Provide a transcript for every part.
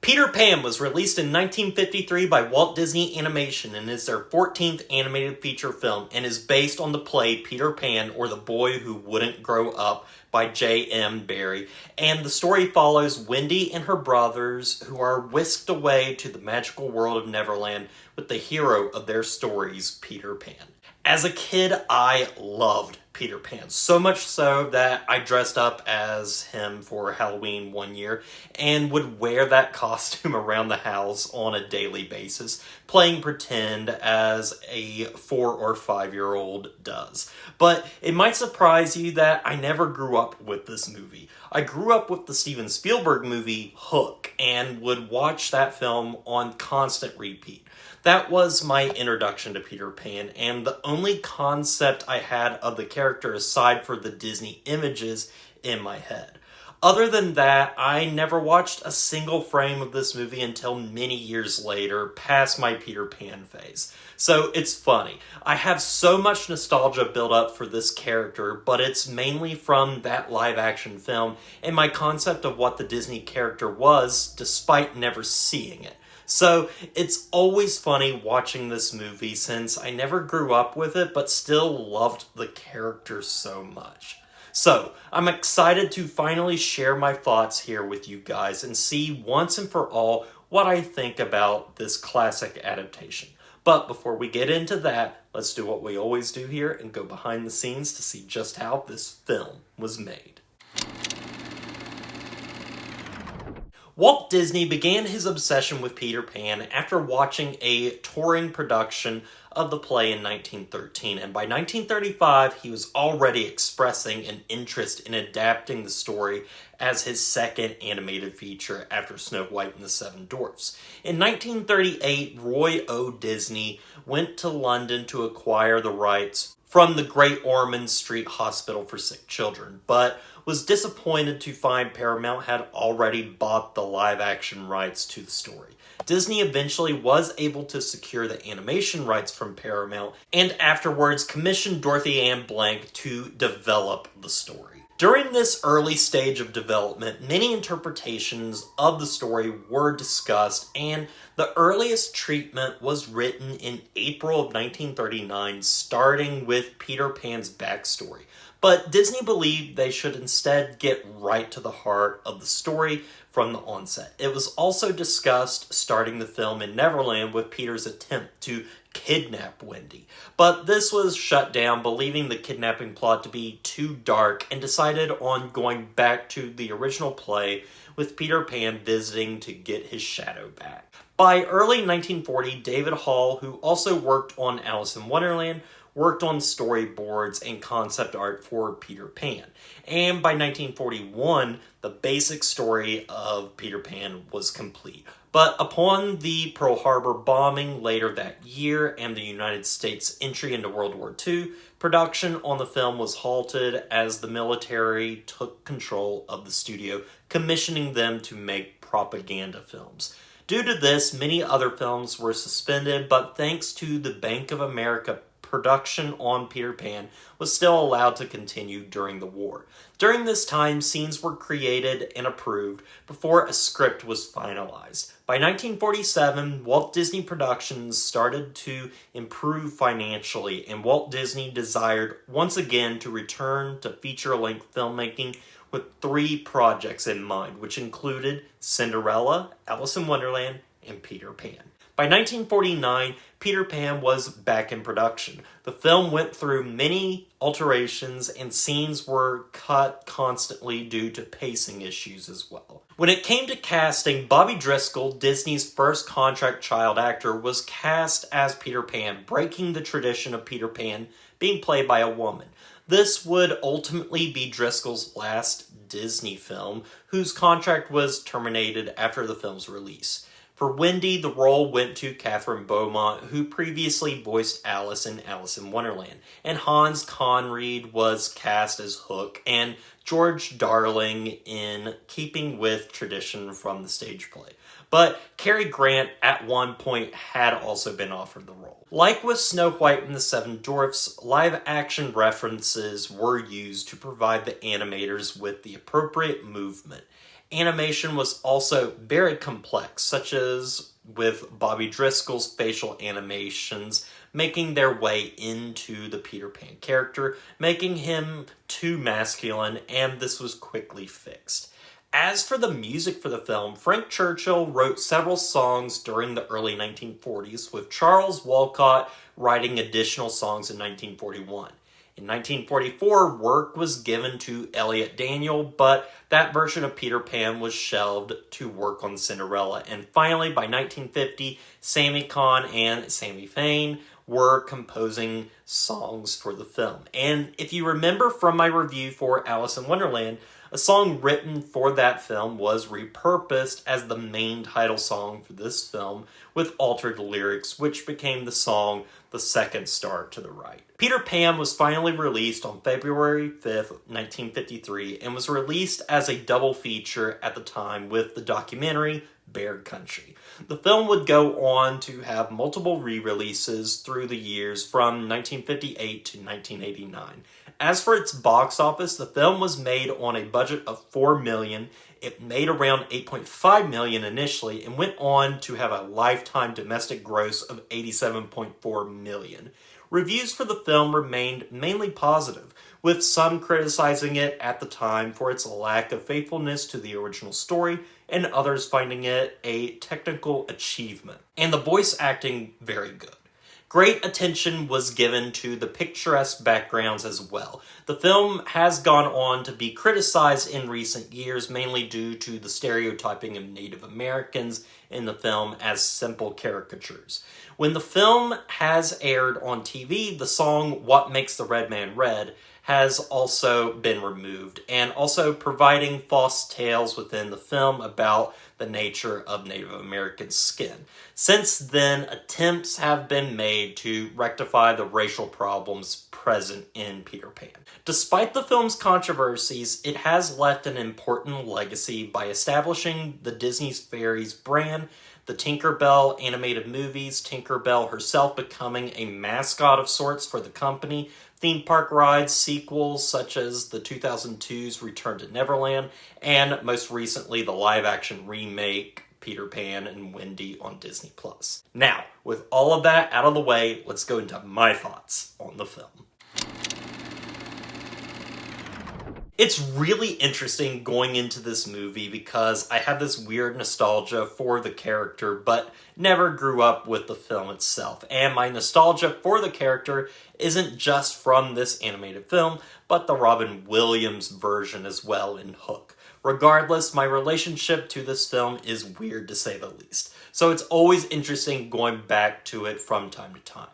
Peter Pan was released in 1953 by Walt Disney Animation and is their 14th animated feature film and is based on the play Peter Pan or the Boy Who Wouldn't Grow Up by J.M. Barrie. And the story follows Wendy and her brothers who are whisked away to the magical world of Neverland with the hero of their stories, Peter Pan. As a kid, I loved Peter Pan, so much so that I dressed up as him for Halloween one year and would wear that costume around the house on a daily basis, playing pretend as a 4 or 5-year-old does. But it might surprise you that I never grew up with this movie. I grew up with the Steven Spielberg movie Hook and would watch that film on constant repeat. That was my introduction to Peter Pan, and the only concept I had of the character aside for the Disney images in my head. Other than that, I never watched a single frame of this movie until many years later, past my Peter Pan phase. So it's funny. I have so much nostalgia built up for this character, but it's mainly from that live-action film and my concept of what the Disney character was, despite never seeing it. So it's always funny watching this movie since I never grew up with it but still loved the character so much. So I'm excited to finally share my thoughts here with you guys and see once and for all what I think about this classic adaptation. But before we get into that, let's do what we always do here and go behind the scenes to see just how this film was made. Walt Disney began his obsession with Peter Pan after watching a touring production of the play in 1913, and by 1935 he was already expressing an interest in adapting the story as his second animated feature after Snow White and the Seven Dwarfs. In 1938, Roy O. Disney went to London to acquire the rights from the Great Ormond Street Hospital for Sick Children, but was disappointed to find Paramount had already bought the live-action rights to the story. Disney eventually was able to secure the animation rights from Paramount, and afterwards commissioned Dorothy Ann Blank to develop the story. During this early stage of development, many interpretations of the story were discussed, and the earliest treatment was written in April of 1939, starting with Peter Pan's backstory. But Disney believed they should instead get right to the heart of the story from the onset. It was also discussed starting the film in Neverland with Peter's attempt to kidnap Wendy. But this was shut down, believing the kidnapping plot to be too dark, and decided on going back to the original play with Peter Pan visiting to get his shadow back. By early 1940, David Hall, who also worked on Alice in Wonderland, worked on storyboards and concept art for Peter Pan. And by 1941, the basic story of Peter Pan was complete. But upon the Pearl Harbor bombing later that year and the United States' entry into World War II, production on the film was halted as the military took control of the studio, commissioning them to make propaganda films. Due to this, many other films were suspended, but thanks to the Bank of America, production on Peter Pan was still allowed to continue during the war. During this time, scenes were created and approved before a script was finalized. By 1947, Walt Disney Productions started to improve financially, and Walt Disney desired once again to return to feature-length filmmaking with 3 projects in mind, which included Cinderella, Alice in Wonderland, and Peter Pan. By 1949, Peter Pan was back in production. The film went through many alterations and scenes were cut constantly due to pacing issues as well. When it came to casting, Bobby Driscoll, Disney's first contract child actor, was cast as Peter Pan, breaking the tradition of Peter Pan being played by a woman. This would ultimately be Driscoll's last Disney film, whose contract was terminated after the film's release. For Wendy, the role went to Catherine Beaumont, who previously voiced Alice in Alice in Wonderland, and Hans Conried was cast as Hook, and George Darling in keeping with tradition from the stage play. But Cary Grant at one point had also been offered the role. Like with Snow White and the Seven Dwarfs, live-action references were used to provide the animators with the appropriate movement. Animation was also very complex, such as with Bobby Driscoll's facial animations making their way into the Peter Pan character, making him too masculine, and this was quickly fixed. As for the music for the film, Frank Churchill wrote several songs during the early 1940s, with Charles Walcott writing additional songs in 1941. In 1944, work was given to Elliot Daniel, but that version of Peter Pan was shelved to work on Cinderella. And finally, by 1950, Sammy Cahn and Sammy Fain were composing songs for the film. And if you remember from my review for Alice in Wonderland, a song written for that film was repurposed as the main title song for this film with altered lyrics, which became the song The Second Star to the Right. Peter Pan was finally released on February 5th, 1953, and was released as a double feature at the time with the documentary Bear Country. The film would go on to have multiple re-releases through the years from 1958 to 1989. As for its box office, the film was made on a budget of $4 million. It made around $8.5 million initially and went on to have a lifetime domestic gross of $87.4 million. Reviews for the film remained mainly positive, with some criticizing it at the time for its lack of faithfulness to the original story, and others finding it a technical achievement. And the voice acting very good. Great attention was given to the picturesque backgrounds as well. The film has gone on to be criticized in recent years, mainly due to the stereotyping of Native Americans in the film as simple caricatures. When the film has aired on TV, the song What Makes the Red Man Red has also been removed, and also providing false tales within the film about the nature of Native American skin. Since then, attempts have been made to rectify the racial problems present in Peter Pan. Despite the film's controversies, it has left an important legacy by establishing the Disney's Fairies brand, the Tinkerbell animated movies, Tinkerbell herself becoming a mascot of sorts for the company, theme park rides, sequels such as the 2002's Return to Neverland, and most recently the live-action remake Peter Pan and Wendy on Disney+. Now, with all of that out of the way, let's go into my thoughts on the film. It's really interesting going into this movie because I have this weird nostalgia for the character, but never grew up with the film itself. And my nostalgia for the character isn't just from this animated film, but the Robin Williams version as well in Hook. Regardless, my relationship to this film is weird to say the least. So it's always interesting going back to it from time to time.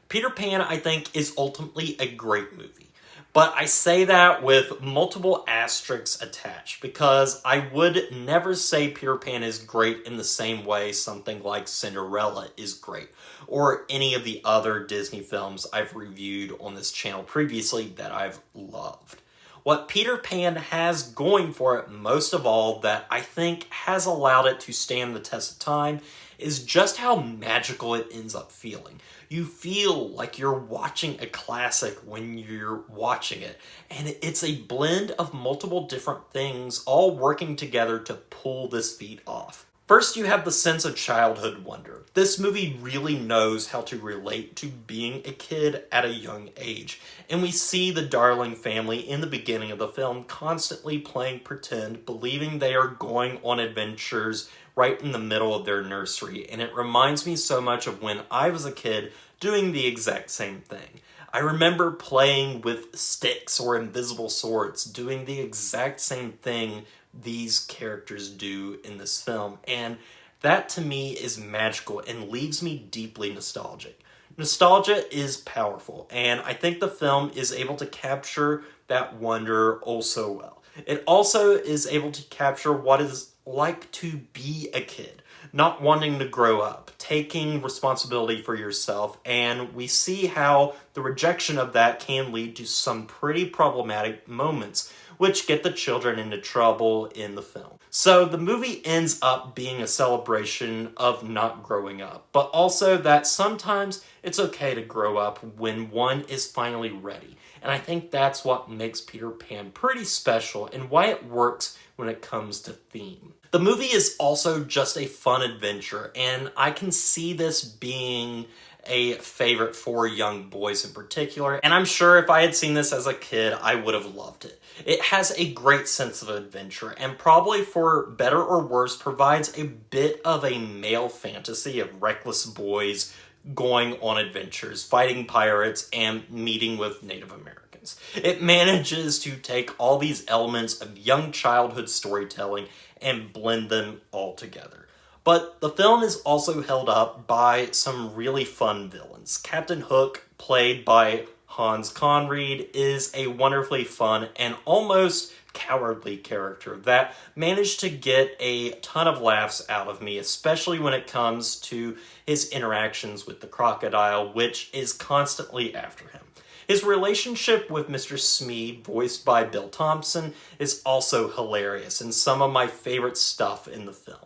Peter Pan, I think, is ultimately a great movie. But I say that with multiple asterisks attached because I would never say Peter Pan is great in the same way something like Cinderella is great, or any of the other Disney films I've reviewed on this channel previously that I've loved. What Peter Pan has going for it most of all that I think has allowed it to stand the test of time is just how magical it ends up feeling. You feel like you're watching a classic when you're watching it. And it's a blend of multiple different things all working together to pull this feat off. First, you have the sense of childhood wonder. This movie really knows how to relate to being a kid at a young age. And we see the Darling family in the beginning of the film constantly playing pretend, believing they are going on adventures right in the middle of their nursery. And it reminds me so much of when I was a kid doing the exact same thing. I remember playing with sticks or invisible swords, doing the exact same thing these characters do in this film. And that to me is magical and leaves me deeply nostalgic. Nostalgia is powerful, and I think the film is able to capture that wonder oh so well. It also is able to capture what it's like to be a kid, not wanting to grow up, taking responsibility for yourself, and we see how the rejection of that can lead to some pretty problematic moments which get the children into trouble in the film. So the movie ends up being a celebration of not growing up, but also that sometimes it's okay to grow up when one is finally ready. And I think that's what makes Peter Pan pretty special and why it works when it comes to theme. The movie is also just a fun adventure, and I can see this being a favorite for young boys in particular, and I'm sure if I had seen this as a kid, I would have loved it. It has a great sense of adventure, and probably for better or worse, provides a bit of a male fantasy of reckless boys going on adventures, fighting pirates, and meeting with Native Americans. It manages to take all these elements of young childhood storytelling and blend them all together. But the film is also held up by some really fun villains. Captain Hook, played by Hans Conried, is a wonderfully fun and almost cowardly character that managed to get a ton of laughs out of me, especially when it comes to his interactions with the crocodile, which is constantly after him. His relationship with Mr. Smee, voiced by Bill Thompson, is also hilarious and some of my favorite stuff in the film.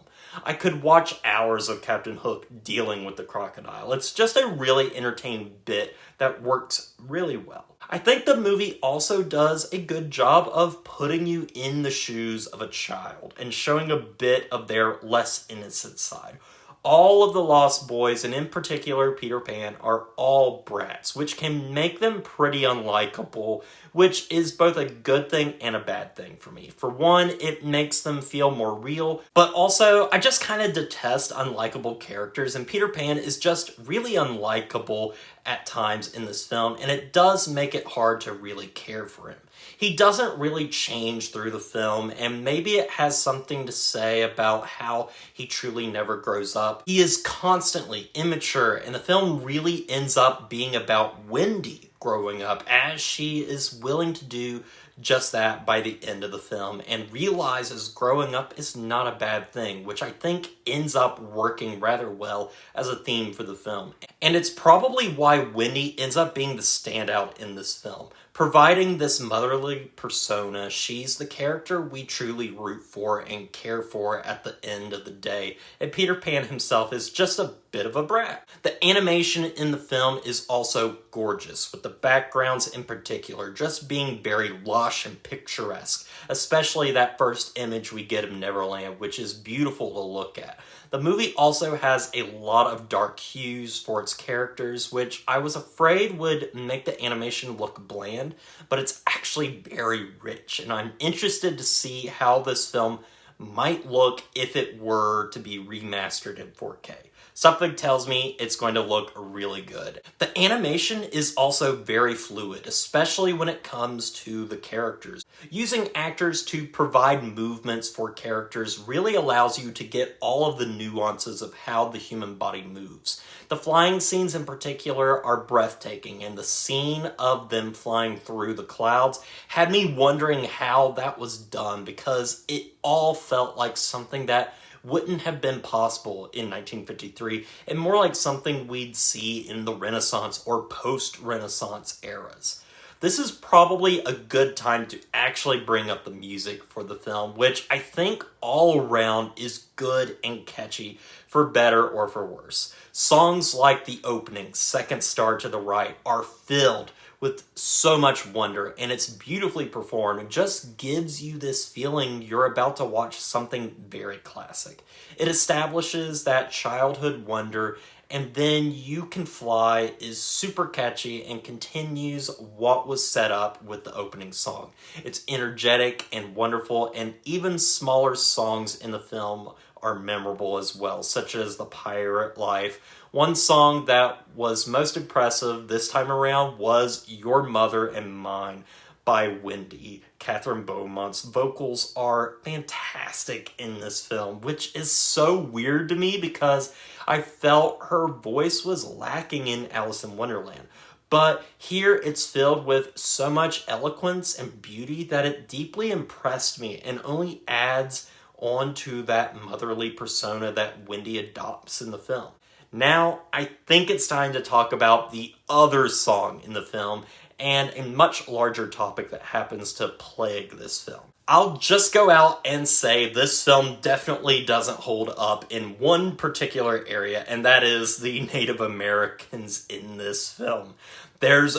I could watch hours of Captain Hook dealing with the crocodile. It's just a really entertaining bit that works really well. I think the movie also does a good job of putting you in the shoes of a child and showing a bit of their less innocent side. All of the Lost Boys, and in particular Peter Pan, are all brats, which can make them pretty unlikable, which is both a good thing and a bad thing for me. For one, it makes them feel more real, but also I just kind of detest unlikable characters, and Peter Pan is just really unlikable at times in this film, and it does make it hard to really care for him. He doesn't really change through the film, and maybe it has something to say about how he truly never grows up. He is constantly immature, and the film really ends up being about Wendy growing up, as she is willing to do just that by the end of the film and realizes growing up is not a bad thing, which I think ends up working rather well as a theme for the film. And it's probably why Wendy ends up being the standout in this film. Providing this motherly persona, she's the character we truly root for and care for at the end of the day, and Peter Pan himself is just a bit of a brat. The animation in the film is also gorgeous, with the backgrounds in particular just being very lush and picturesque, especially that first image we get of Neverland, which is beautiful to look at. The movie also has a lot of dark hues for its characters, which I was afraid would make the animation look bland, but it's actually very rich, and I'm interested to see how this film might look if it were to be remastered in 4K. Something tells me it's going to look really good. The animation is also very fluid, especially when it comes to the characters. Using actors to provide movements for characters really allows you to get all of the nuances of how the human body moves. The flying scenes in particular are breathtaking, and the scene of them flying through the clouds had me wondering how that was done, because it all felt like something that wouldn't have been possible in 1953, and more like something we'd see in the Renaissance or post-Renaissance eras. This is probably a good time to actually bring up the music for the film, which I think all around is good and catchy, for better or for worse. Songs like the opening, Second Star to the Right, are filled with so much wonder, and it's beautifully performed. It just gives you this feeling you're about to watch something very classic. It establishes that childhood wonder, and then You Can Fly is super catchy and continues what was set up with the opening song. It's energetic and wonderful, and even smaller songs in the film are memorable as well, such as The Pirate Life. One song that was most impressive this time around was Your Mother and Mine by Wendy. Catherine Beaumont's vocals are fantastic in this film, which is so weird to me because I felt her voice was lacking in Alice in Wonderland. But here it's filled with so much eloquence and beauty that it deeply impressed me and only adds onto that motherly persona that Wendy adopts in the film. Now, I think it's time to talk about the other song in the film, and a much larger topic that happens to plague this film. I'll just go out and say this film definitely doesn't hold up in one particular area, and that is the Native Americans in this film. There's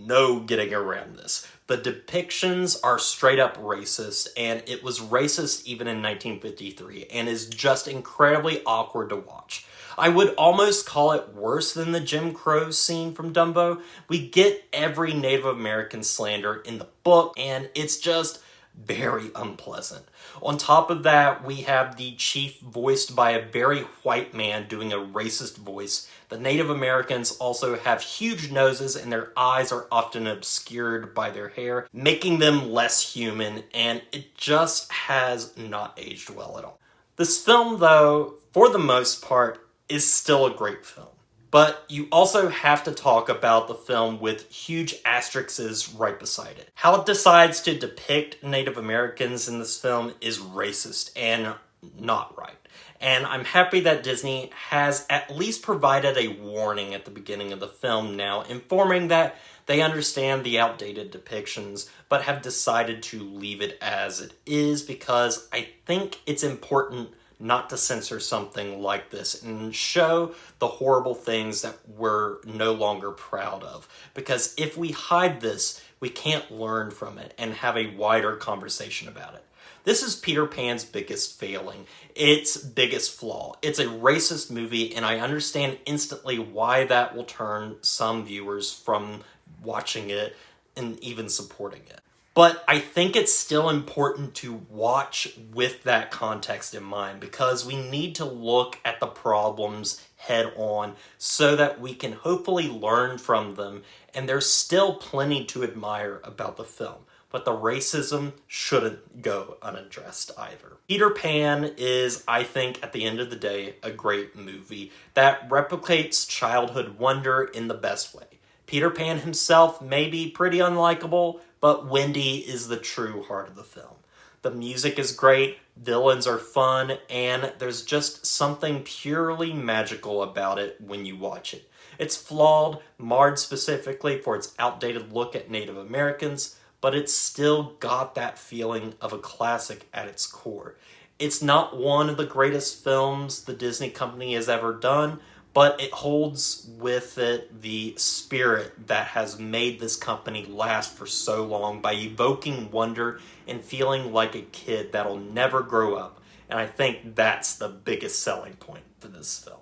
no getting around this. The depictions are straight up racist, and it was racist even in 1953, and is just incredibly awkward to watch. I would almost call it worse than the Jim Crow scene from Dumbo. We get every Native American slander in the book, and it's just very unpleasant. On top of that, we have the chief voiced by a very white man doing a racist voice. The Native Americans also have huge noses and their eyes are often obscured by their hair, making them less human, and it just has not aged well at all. This film, though, for the most part, is still a great film. But you also have to talk about the film with huge asterisks right beside it. How it decides to depict Native Americans in this film is racist and not right. And I'm happy that Disney has at least provided a warning at the beginning of the film now, informing that they understand the outdated depictions, but have decided to leave it as it is because I think it's important not to censor something like this and show the horrible things that we're no longer proud of. Because if we hide this, we can't learn from it and have a wider conversation about it. This is Peter Pan's biggest failing, its biggest flaw. It's a racist movie, and I understand instantly why that will turn some viewers from watching it and even supporting it. But I think it's still important to watch with that context in mind because we need to look at the problems head on so that we can hopefully learn from them, and there's still plenty to admire about the film. But the racism shouldn't go unaddressed either. Peter Pan is, I think, at the end of the day, a great movie that replicates childhood wonder in the best way. Peter Pan himself may be pretty unlikable, but Wendy is the true heart of the film. The music is great, villains are fun, and there's just something purely magical about it when you watch it. It's flawed, marred specifically for its outdated look at Native Americans, but it's still got that feeling of a classic at its core. It's not one of the greatest films the Disney company has ever done, but it holds with it the spirit that has made this company last for so long by evoking wonder and feeling like a kid that'll never grow up. And I think that's the biggest selling point for this film.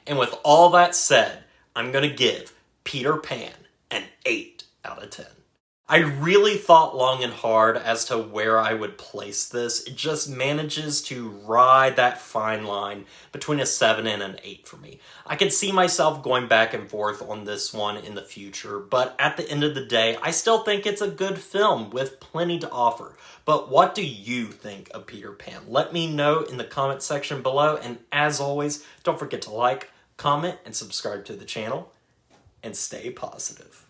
And with all that said, I'm going to give Peter Pan an 8 out of 10. I really thought long and hard as to where I would place this. It just manages to ride that fine line between a 7 and an 8 for me. I could see myself going back and forth on this one in the future, but at the end of the day, I still think it's a good film with plenty to offer. But what do you think of Peter Pan? Let me know in the comment section below, and as always, don't forget to like, comment, and subscribe to the channel, and stay positive.